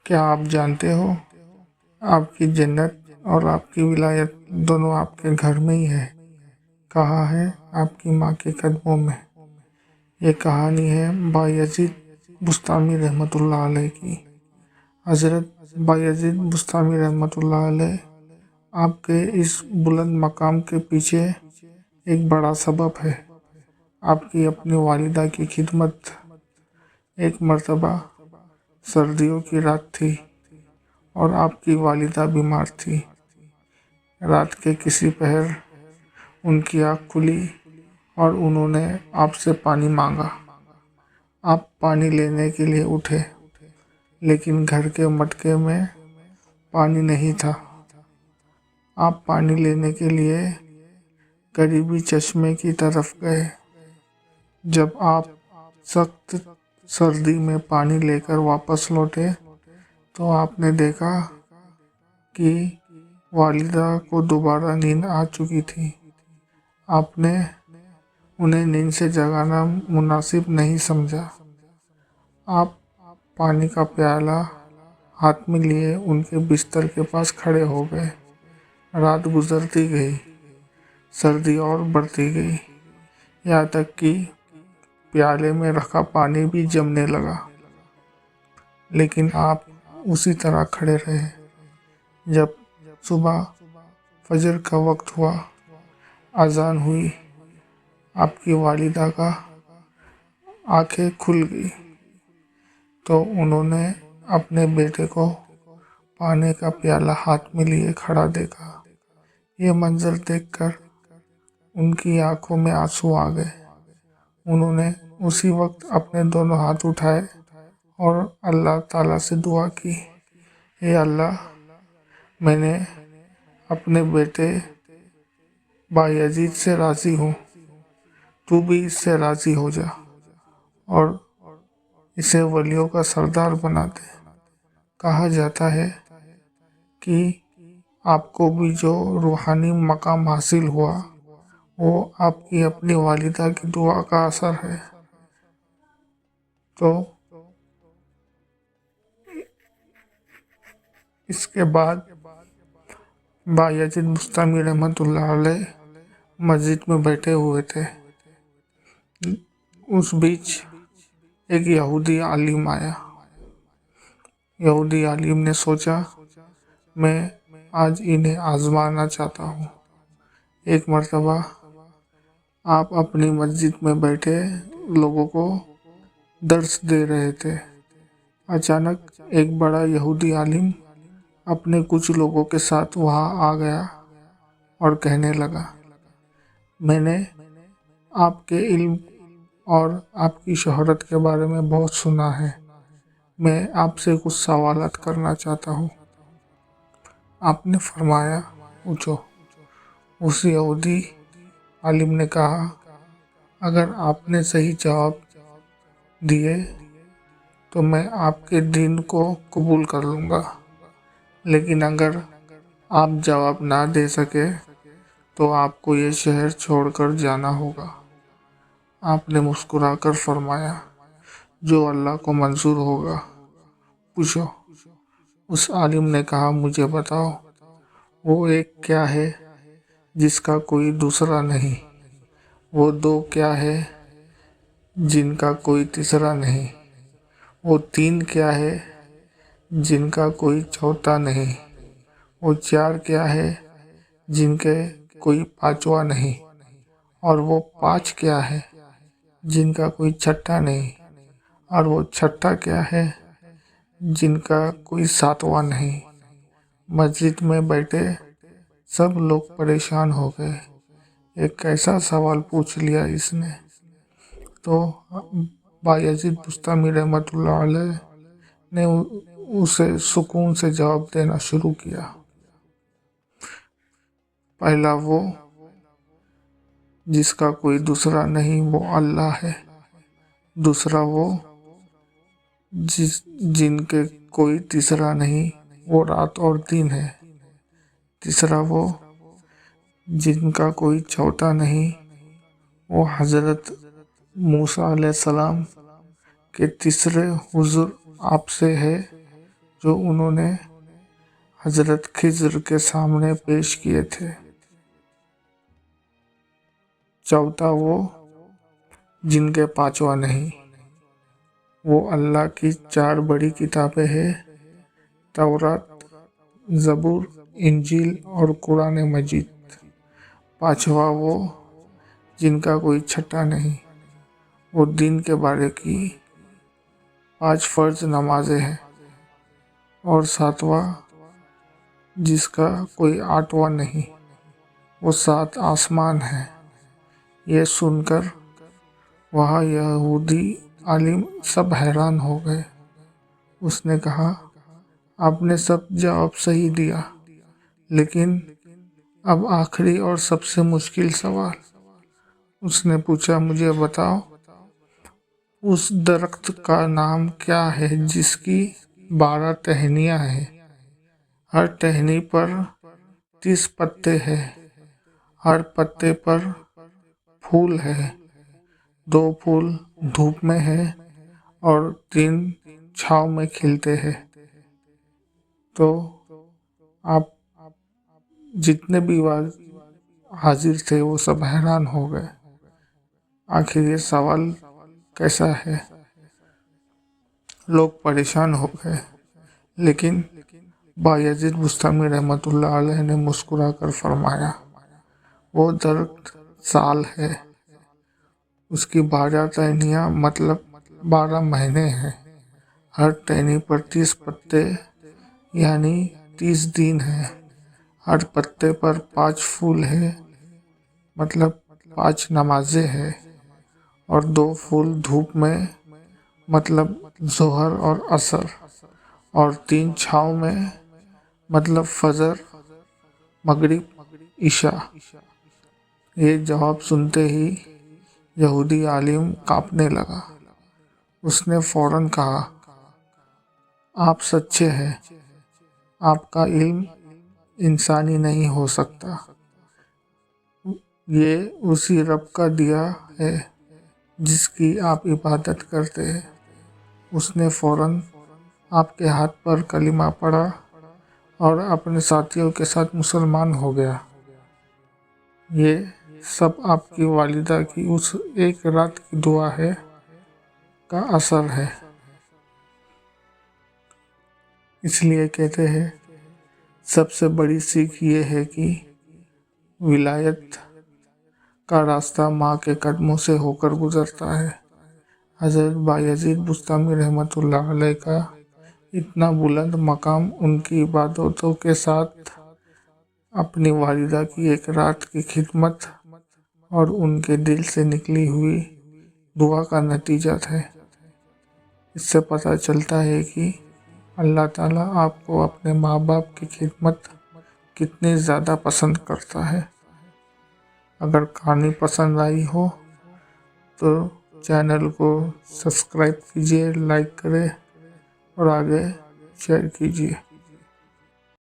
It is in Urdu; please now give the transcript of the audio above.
کیا آپ جانتے ہو آپ کی جنت اور آپ کی ولایت دونوں آپ کے گھر میں ہی ہے، کہاں ہے آپ کی ماں کے قدموں میں۔ یہ کہانی ہے بایزید بسطامی رحمۃ اللہ علیہ کی۔ حضرت بایزید بسطامی رحمۃ اللہ علیہ آپ کے اس بلند مقام کے پیچھے ایک بڑا سبب ہے، آپ کی اپنی والدہ کی خدمت۔ ایک مرتبہ سردیوں کی رات تھی اور آپ کی والدہ بیمار تھی۔ رات کے کسی پہر ان کی آنکھ کھلی اور انہوں نے آپ سے پانی مانگا۔ آپ پانی لینے کے لیے اٹھے، لیکن گھر کے مٹکے میں پانی نہیں تھا۔ آپ پانی لینے کے لیے قریبی چشمے کی طرف گئے۔ جب آپ سخت سردی میں پانی لے کر واپس لوٹے تو آپ نے دیکھا کہ والدہ کو دوبارہ نیند آ چکی تھی۔ آپ نے انہیں نیند سے جگانا مناسب نہیں سمجھا۔ آپ پانی کا پیالہ ہاتھ میں لیے ان کے بستر کے پاس کھڑے ہو گئے۔ رات گزرتی گئی، سردی اور بڑھتی گئی، یہاں تک کہ پیالے میں رکھا پانی بھی جمنے لگا، لیکن آپ اسی طرح کھڑے رہے۔ جب صبح فجر کا وقت ہوا، اذان ہوئی، آپ کی والدہ کا آنکھیں کھل گئی تو انہوں نے اپنے بیٹے کو پانی کا پیالہ ہاتھ میں لیے کھڑا دیکھا۔ یہ منظر دیکھ کر ان کی آنکھوں میں آنسو آ گئے۔ انہوں نے اسی وقت اپنے دونوں ہاتھ اٹھائے اور اللہ تعالیٰ سے دعا کی، اے اللہ، میں نے اپنے بیٹے بایزید سے راضی ہوں، تو بھی اس سے راضی ہو جا اور اسے ولیوں کا سردار بنا دے۔ کہا جاتا ہے کہ آپ کو بھی جو روحانی مقام حاصل ہوا وہ آپ کی اپنی والدہ کی دعا کا اثر ہے۔ تو اس کے بعد بایزید بسطامی رحمۃ اللہ علیہ مسجد میں بیٹھے ہوئے تھے۔ اس بیچ ایک یہودی عالم آیا۔ یہودی عالم نے سوچا، میں آج انہیں آزمانا چاہتا ہوں۔ ایک مرتبہ آپ اپنی مسجد میں بیٹھے لوگوں کو درس دے رہے تھے۔ اچانک ایک بڑا یہودی عالم اپنے کچھ لوگوں کے ساتھ وہاں آ گیا اور کہنے لگا، میں نے آپ کے علم اور آپ کی شہرت کے بارے میں بہت سنا ہے، میں آپ سے کچھ سوالات کرنا چاہتا ہوں۔ آپ نے فرمایا، پوچھو۔ اس یہودی عالم نے کہا، اگر آپ نے صحیح جواب دیے تو میں آپ کے دین کو قبول کر لوں گا، لیکن اگر آپ جواب نہ دے سکے تو آپ کو یہ شہر چھوڑ کر جانا ہوگا۔ آپ نے مسکرا کر فرمایا، جو اللہ کو منظور ہوگا، پوچھو۔ اس عالم نے کہا، مجھے بتاؤ، وہ ایک کیا ہے جس کا کوئی دوسرا نہیں؟ وہ دو کیا ہے جن کا کوئی تیسرا نہیں؟ وہ تین کیا ہے جن کا کوئی چوتھا نہیں؟ وہ چار کیا ہے جن کے کوئی پانچواں نہیں؟ اور وہ پانچ کیا ہے جن کا کوئی چھٹا نہیں؟ اور وہ چھٹا کیا ہے جن کا کوئی ساتواں نہیں؟ مسجد میں بیٹھے سب لوگ پریشان ہو گئے، ایک کیسا سوال پوچھ لیا اس نے۔ تو بایزید بسطامی رحمۃ اللہ علیہ نے اسے سکون سے جواب دینا شروع کیا۔ پہلا، وہ جس کا کوئی دوسرا نہیں وہ اللہ ہے۔ دوسرا، وہ جن کے کوئی تیسرا نہیں وہ رات اور دن ہے۔ تیسرا، وہ جن کا کوئی چوتھا نہیں وہ حضرت موسیٰ علیہ السلام کے تیسرے حضور آپ سے ہے جو انہوں نے حضرت خضر کے سامنے پیش کیے تھے۔ چوتھا وہ جن کے پانچواں نہیں، وہ اللہ کی 4 بڑی کتابیں ہیں، تورات، زبور، انجیل اور قرآن مجید۔ پانچواں وہ جن کا کوئی چھٹا نہیں، وہ دین کے بارے کی 5 فرض نمازیں ہیں، اور ساتواں جس کا کوئی 8واں نہیں، وہ 7 آسمان ہیں۔ یہ سن کر وہاں یہودی عالم سب حیران ہو گئے۔ اس نے کہا، آپ نے سب جواب صحیح دیا، لیکن اب آخری اور سب سے مشکل سوال۔ اس نے پوچھا، مجھے بتاؤ اس درخت کا نام کیا ہے جس کی 12 ٹہنیاں ہیں، ہر ٹہنی پر 30 پتے ہیں، ہر پتے پر پھول ہے، 2 پھول دھوپ میں ہیں اور 3 چھاؤں میں کھلتے ہیں۔ تو آپ جتنے بھی حاضر تھے وہ سب حیران ہو گئے، آخر یہ سوال کیسا ہے؟ لوگ پریشان ہو گئے، لیکن بایزید بستامی رحمۃ اللہ علیہ نے مسکرا کر فرمایا، وہ درخت سال ہے، اس کی 12 ٹہنیاں مطلب 12 مہینے ہیں، ہر ٹہنی پر 30 پتے یعنی 30 دن ہیں، ہر پتے پر 5 پھول ہیں مطلب 5 نمازیں ہیں، اور 2 پھول دھوپ میں مطلب ظہر اور عصر، اور 3 چھاؤں میں مطلب فجر، مغرب، عشاء۔ یہ جواب سنتے ہی یہودی عالم کانپنے لگا۔ اس نے فوراً کہا، آپ سچے ہیں، آپ کا علم انسانی نہیں ہو سکتا، یہ اسی رب کا دیا ہے جس کی آپ عبادت کرتے ہیں۔ اس نے فوراً آپ کے ہاتھ پر کلمہ پڑھا اور اپنے ساتھیوں کے ساتھ مسلمان ہو گیا۔ یہ سب آپ کی والدہ کی اس ایک رات کی دعا ہے کا اثر ہے۔ اس لیے کہتے ہیں، سب سے بڑی سیکھ یہ ہے کہ ولایت کا راستہ ماں کے قدموں سے ہو کر گزرتا ہے۔ حضرت بایزید بستامی رحمۃ اللہ علیہ کا اتنا بلند مقام ان کی عبادتوں کے ساتھ اپنی والدہ کی ایک رات کی خدمت اور ان کے دل سے نکلی ہوئی دعا کا نتیجہ ہے۔ اس سے پتہ چلتا ہے کہ اللہ تعالیٰ آپ کو اپنے ماں باپ کی خدمت کتنی زیادہ پسند کرتا ہے۔ اگر کہانی پسند آئی ہو تو چینل کو سبسکرائب کیجیے، لائک کریں اور آگے شیئر کیجیے۔